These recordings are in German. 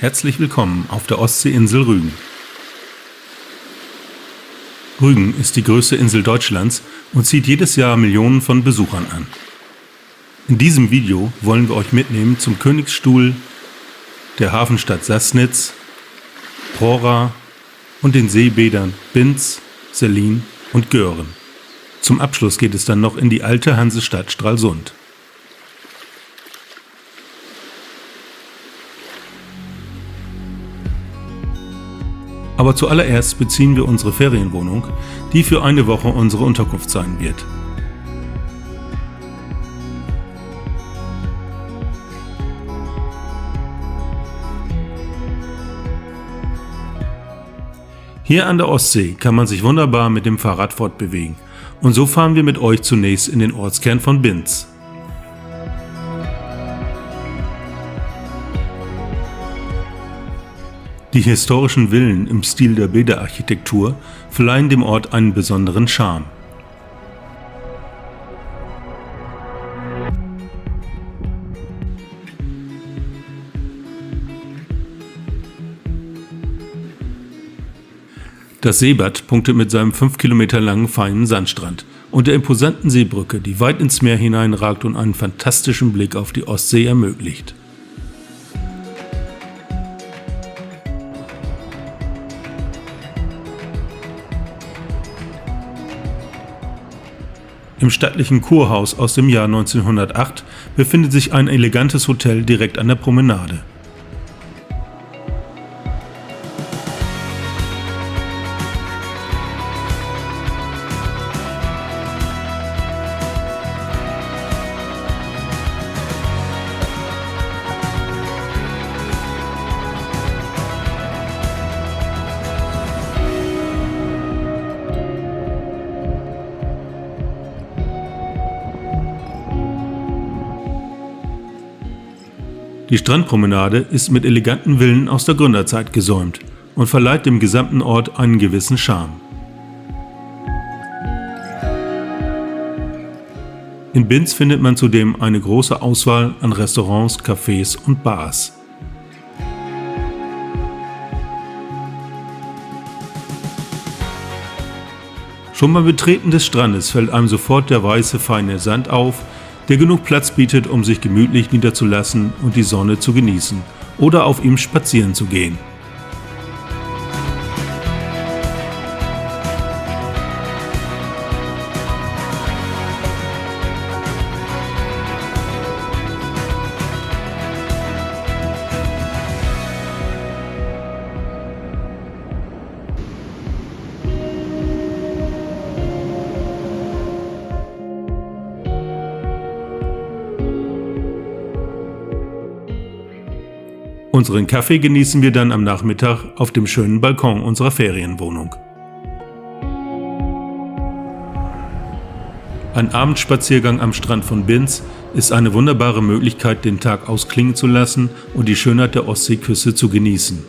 Herzlich willkommen auf der Ostseeinsel Rügen. Rügen ist die größte Insel Deutschlands und zieht jedes Jahr Millionen von Besuchern an. In diesem Video wollen wir euch mitnehmen zum Königsstuhl, der Hafenstadt Sassnitz, Prora und den Seebädern Binz, Sellin und Göhren. Zum Abschluss geht es dann noch in die alte Hansestadt Stralsund. Aber zuallererst beziehen wir unsere Ferienwohnung, die für eine Woche unsere Unterkunft sein wird. Hier an der Ostsee kann man sich wunderbar mit dem Fahrrad fortbewegen und so fahren wir mit euch zunächst in den Ortskern von Binz. Die historischen Villen im Stil der Bäderarchitektur verleihen dem Ort einen besonderen Charme. Das Seebad punktet mit seinem 5 Kilometer langen feinen Sandstrand und der imposanten Seebrücke, die weit ins Meer hineinragt und einen fantastischen Blick auf die Ostsee ermöglicht. Im stattlichen Kurhaus aus dem Jahr 1908 befindet sich ein elegantes Hotel direkt an der Promenade. Die Strandpromenade ist mit eleganten Villen aus der Gründerzeit gesäumt und verleiht dem gesamten Ort einen gewissen Charme. In Binz findet man zudem eine große Auswahl an Restaurants, Cafés und Bars. Schon beim Betreten des Strandes fällt einem sofort der weiße, feine Sand auf, der genug Platz bietet, um sich gemütlich niederzulassen und die Sonne zu genießen oder auf ihm spazieren zu gehen. Unseren Kaffee genießen wir dann am Nachmittag auf dem schönen Balkon unserer Ferienwohnung. Ein Abendspaziergang am Strand von Binz ist eine wunderbare Möglichkeit, den Tag ausklingen zu lassen und die Schönheit der Ostseeküste zu genießen.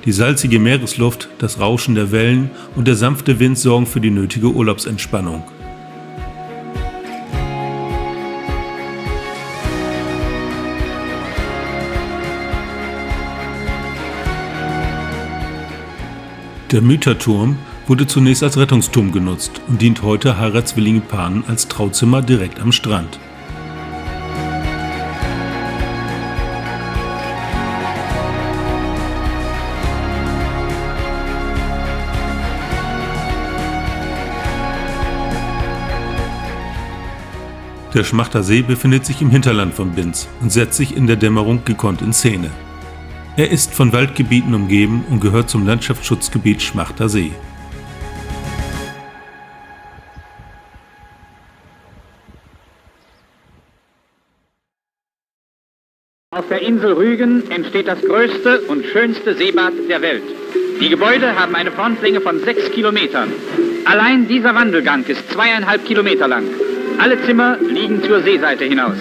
Die salzige Meeresluft, das Rauschen der Wellen und der sanfte Wind sorgen für die nötige Urlaubsentspannung. Der Mütterturm wurde zunächst als Rettungsturm genutzt und dient heute heiratswilligen Paaren als Trauzimmer direkt am Strand. Der Schmachter See befindet sich im Hinterland von Binz und setzt sich in der Dämmerung gekonnt in Szene. Er ist von Waldgebieten umgeben und gehört zum Landschaftsschutzgebiet Schmachter See. Auf der Insel Rügen entsteht das größte und schönste Seebad der Welt. Die Gebäude haben eine Frontlänge von 6 Kilometern. Allein dieser Wandelgang ist 2,5 Kilometer lang. Alle Zimmer liegen zur Seeseite hinaus.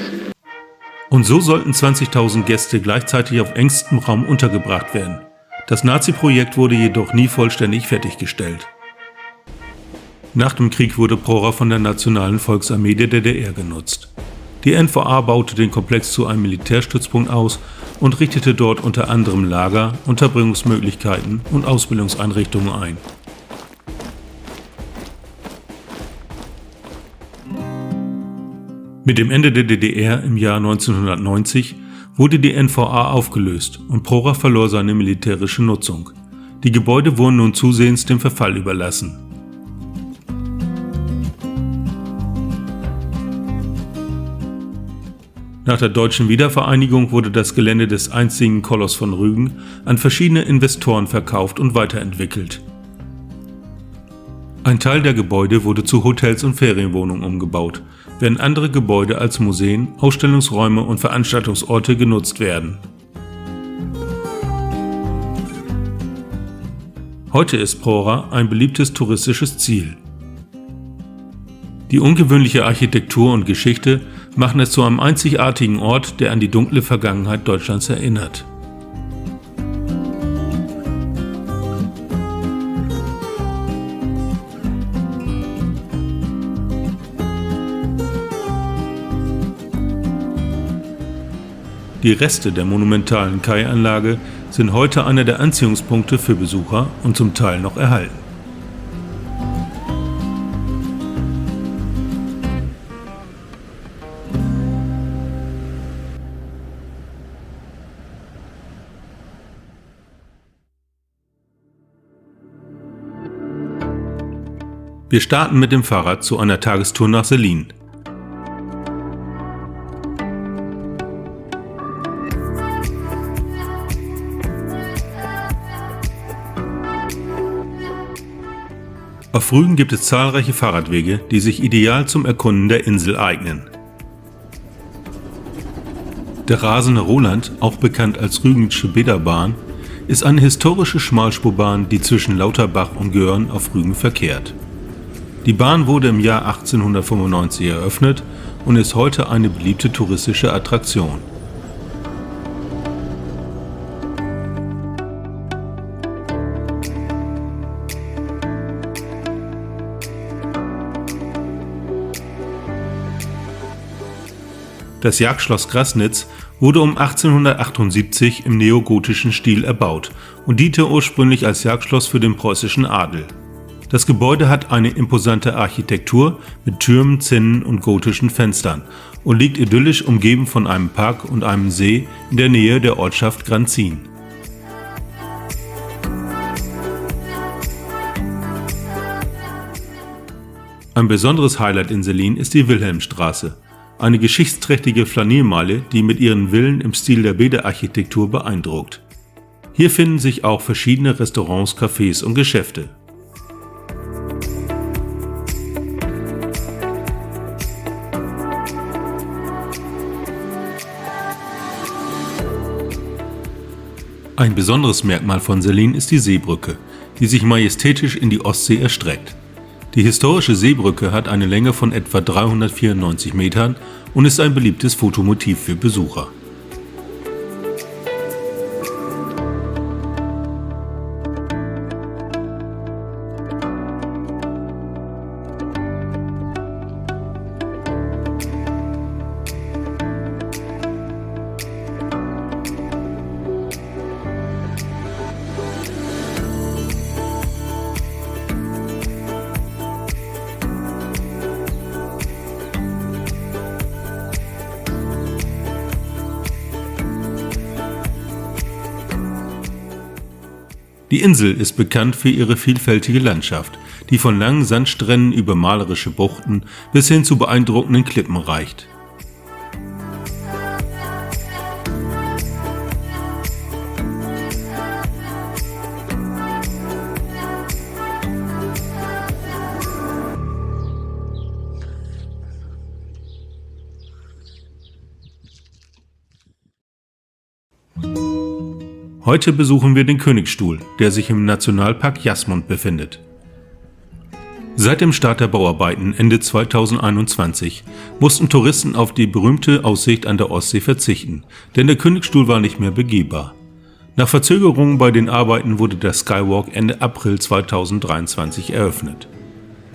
Und so sollten 20.000 Gäste gleichzeitig auf engstem Raum untergebracht werden. Das Nazi-Projekt wurde jedoch nie vollständig fertiggestellt. Nach dem Krieg wurde Prora von der Nationalen Volksarmee der DDR genutzt. Die NVA baute den Komplex zu einem Militärstützpunkt aus und richtete dort unter anderem Lager, Unterbringungsmöglichkeiten und Ausbildungseinrichtungen ein. Mit dem Ende der DDR im Jahr 1990 wurde die NVA aufgelöst und Prora verlor seine militärische Nutzung. Die Gebäude wurden nun zusehends dem Verfall überlassen. Nach der deutschen Wiedervereinigung wurde das Gelände des einstigen Koloss von Rügen an verschiedene Investoren verkauft und weiterentwickelt. Ein Teil der Gebäude wurde zu Hotels und Ferienwohnungen umgebaut, während andere Gebäude als Museen, Ausstellungsräume und Veranstaltungsorte genutzt werden. Heute ist Prora ein beliebtes touristisches Ziel. Die ungewöhnliche Architektur und Geschichte machen es zu einem einzigartigen Ort, der an die dunkle Vergangenheit Deutschlands erinnert. Die Reste der monumentalen Kai-Anlage sind heute einer der Anziehungspunkte für Besucher und zum Teil noch erhalten. Wir starten mit dem Fahrrad zu einer Tagestour nach Sellin. Auf Rügen gibt es zahlreiche Fahrradwege, die sich ideal zum Erkunden der Insel eignen. Der rasende Roland, auch bekannt als Rügensche Bäderbahn, ist eine historische Schmalspurbahn, die zwischen Lauterbach und Göhren auf Rügen verkehrt. Die Bahn wurde im Jahr 1895 eröffnet und ist heute eine beliebte touristische Attraktion. Das Jagdschloss Graßnitz wurde um 1878 im neogotischen Stil erbaut und diente ursprünglich als Jagdschloss für den preußischen Adel. Das Gebäude hat eine imposante Architektur mit Türmen, Zinnen und gotischen Fenstern und liegt idyllisch umgeben von einem Park und einem See in der Nähe der Ortschaft Granzin. Ein besonderes Highlight in Sellin ist die Wilhelmstraße, eine geschichtsträchtige Flaniermeile, die mit ihren Villen im Stil der Bäderarchitektur beeindruckt. Hier finden sich auch verschiedene Restaurants, Cafés und Geschäfte. Ein besonderes Merkmal von Sellin ist die Seebrücke, die sich majestätisch in die Ostsee erstreckt. Die historische Seebrücke hat eine Länge von etwa 394 Metern und ist ein beliebtes Fotomotiv für Besucher. Die Insel ist bekannt für ihre vielfältige Landschaft, die von langen Sandstränden über malerische Buchten bis hin zu beeindruckenden Klippen reicht. Heute besuchen wir den Königsstuhl, der sich im Nationalpark Jasmund befindet. Seit dem Start der Bauarbeiten Ende 2021 mussten Touristen auf die berühmte Aussicht an der Ostsee verzichten, denn der Königsstuhl war nicht mehr begehbar. Nach Verzögerungen bei den Arbeiten wurde der Skywalk Ende April 2023 eröffnet.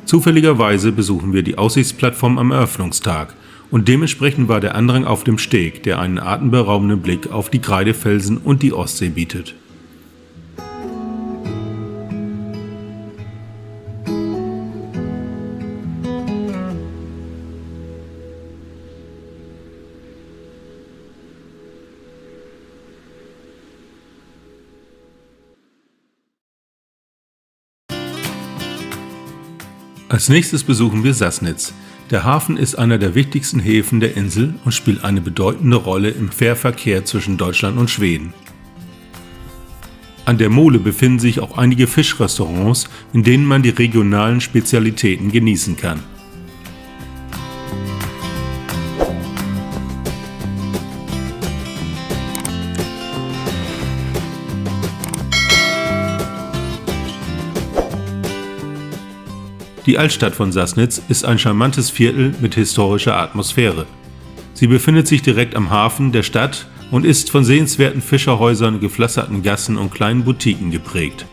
Zufälligerweise besuchen wir die Aussichtsplattform am Eröffnungstag und dementsprechend war der Andrang auf dem Steg, der einen atemberaubenden Blick auf die Kreidefelsen und die Ostsee bietet. Als nächstes besuchen wir Sassnitz. Der Hafen ist einer der wichtigsten Häfen der Insel und spielt eine bedeutende Rolle im Fährverkehr zwischen Deutschland und Schweden. An der Mole befinden sich auch einige Fischrestaurants, in denen man die regionalen Spezialitäten genießen kann. Die Altstadt von Sassnitz ist ein charmantes Viertel mit historischer Atmosphäre. Sie befindet sich direkt am Hafen der Stadt und ist von sehenswerten Fischerhäusern, gepflasterten Gassen und kleinen Boutiquen geprägt.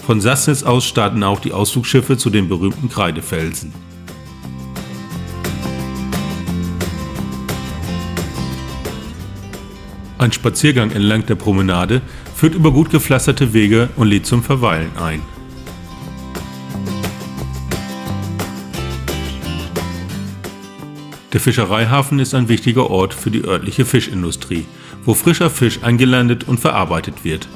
Von Sassnitz aus starten auch die Ausflugsschiffe zu den berühmten Kreidefelsen. Ein Spaziergang entlang der Promenade führt über gut gepflasterte Wege und lädt zum Verweilen ein. Der Fischereihafen ist ein wichtiger Ort für die örtliche Fischindustrie, wo frischer Fisch eingelandet und verarbeitet wird.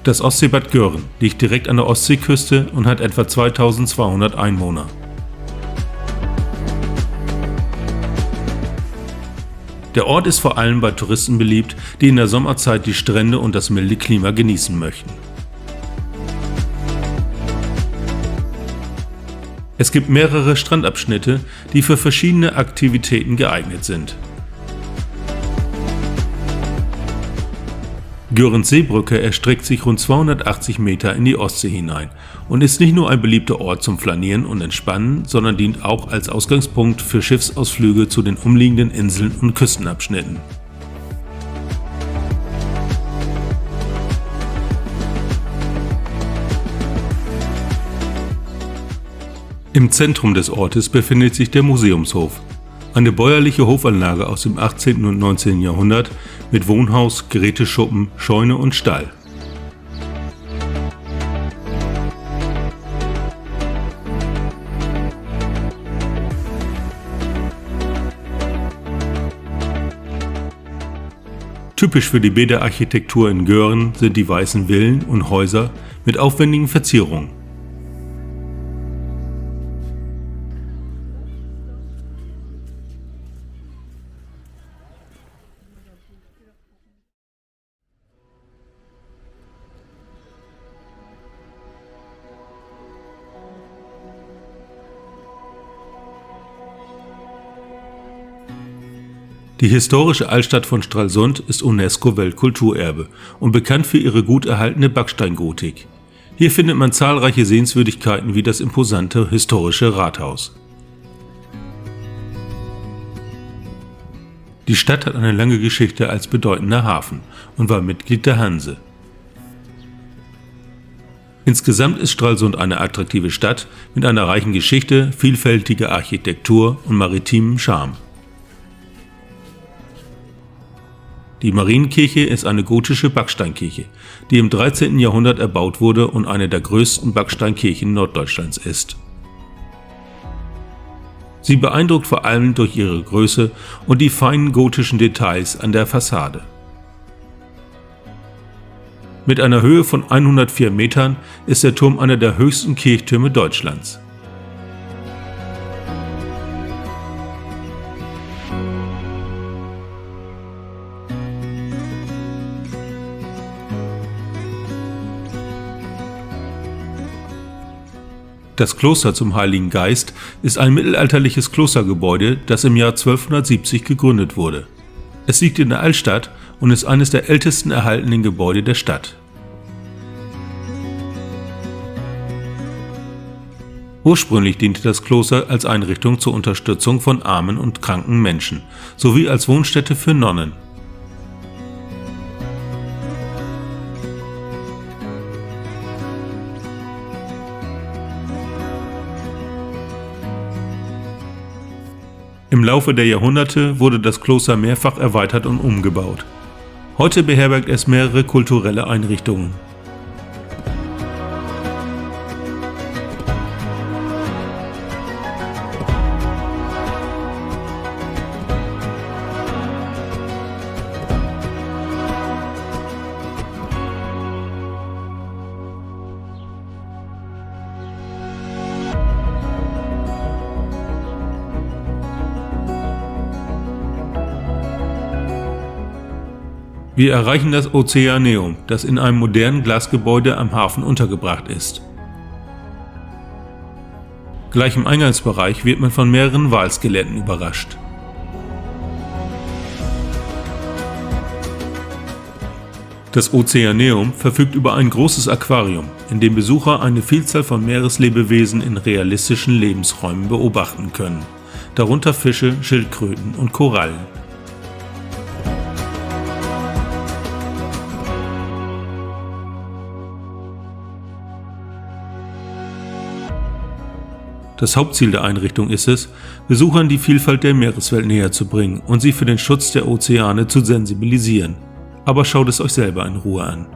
Das Ostseebad Göhren liegt direkt an der Ostseeküste und hat etwa 2200 Einwohner. Der Ort ist vor allem bei Touristen beliebt, die in der Sommerzeit die Strände und das milde Klima genießen möchten. Es gibt mehrere Strandabschnitte, die für verschiedene Aktivitäten geeignet sind. Görens Seebrücke erstreckt sich rund 280 Meter in die Ostsee hinein und ist nicht nur ein beliebter Ort zum Flanieren und Entspannen, sondern dient auch als Ausgangspunkt für Schiffsausflüge zu den umliegenden Inseln und Küstenabschnitten. Im Zentrum des Ortes befindet sich der Museumshof, eine bäuerliche Hofanlage aus dem 18. und 19. Jahrhundert mit Wohnhaus, Geräteschuppen, Scheune und Stall. Typisch für die Bäderarchitektur in Göhren sind die weißen Villen und Häuser mit aufwendigen Verzierungen. Die historische Altstadt von Stralsund ist UNESCO-Weltkulturerbe und bekannt für ihre gut erhaltene Backsteingotik. Hier findet man zahlreiche Sehenswürdigkeiten wie das imposante historische Rathaus. Die Stadt hat eine lange Geschichte als bedeutender Hafen und war Mitglied der Hanse. Insgesamt ist Stralsund eine attraktive Stadt mit einer reichen Geschichte, vielfältiger Architektur und maritimem Charme. Die Marienkirche ist eine gotische Backsteinkirche, die im 13. Jahrhundert erbaut wurde und eine der größten Backsteinkirchen Norddeutschlands ist. Sie beeindruckt vor allem durch ihre Größe und die feinen gotischen Details an der Fassade. Mit einer Höhe von 104 Metern ist der Turm einer der höchsten Kirchtürme Deutschlands. Das Kloster zum Heiligen Geist ist ein mittelalterliches Klostergebäude, das im Jahr 1270 gegründet wurde. Es liegt in der Altstadt und ist eines der ältesten erhaltenen Gebäude der Stadt. Ursprünglich diente das Kloster als Einrichtung zur Unterstützung von armen und kranken Menschen, sowie als Wohnstätte für Nonnen. Im Laufe der Jahrhunderte wurde das Kloster mehrfach erweitert und umgebaut. Heute beherbergt es mehrere kulturelle Einrichtungen. Wir erreichen das Ozeaneum, das in einem modernen Glasgebäude am Hafen untergebracht ist. Gleich im Eingangsbereich wird man von mehreren Walskeletten überrascht. Das Ozeaneum verfügt über ein großes Aquarium, in dem Besucher eine Vielzahl von Meereslebewesen in realistischen Lebensräumen beobachten können, darunter Fische, Schildkröten und Korallen. Das Hauptziel der Einrichtung ist es, Besuchern die Vielfalt der Meereswelt näher zu bringen und sie für den Schutz der Ozeane zu sensibilisieren. Aber schaut es euch selber in Ruhe an.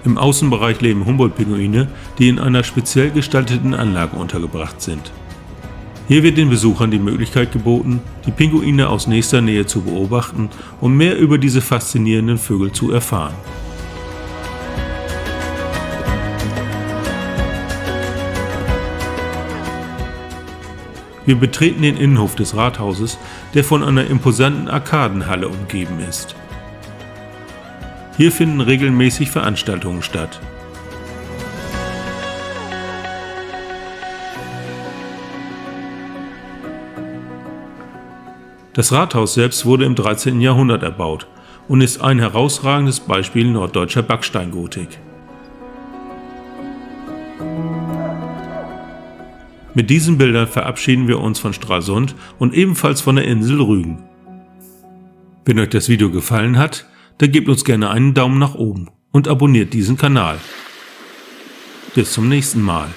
Im Außenbereich leben Humboldt-Pinguine, die in einer speziell gestalteten Anlage untergebracht sind. Hier wird den Besuchern die Möglichkeit geboten, die Pinguine aus nächster Nähe zu beobachten und mehr über diese faszinierenden Vögel zu erfahren. Wir betreten den Innenhof des Rathauses, der von einer imposanten Arkadenhalle umgeben ist. Hier finden regelmäßig Veranstaltungen statt. Das Rathaus selbst wurde im 13. Jahrhundert erbaut und ist ein herausragendes Beispiel norddeutscher Backsteingotik. Mit diesen Bildern verabschieden wir uns von Stralsund und ebenfalls von der Insel Rügen. Wenn euch das Video gefallen hat, dann gebt uns gerne einen Daumen nach oben und abonniert diesen Kanal. Bis zum nächsten Mal.